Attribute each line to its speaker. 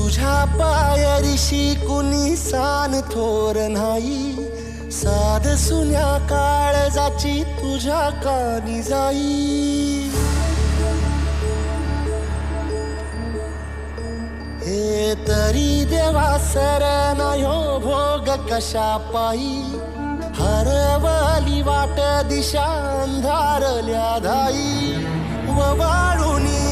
Speaker 1: तुझ्या पायरीशी कुणी सान थोर नाही, साध सुन्या काळजाची तुझ्या कानी जाई. हे तरी देवा सरना ह्यो भोग कशा पायी, हरवली वाट दिशा अंधारल्या धाई. ववाळूनी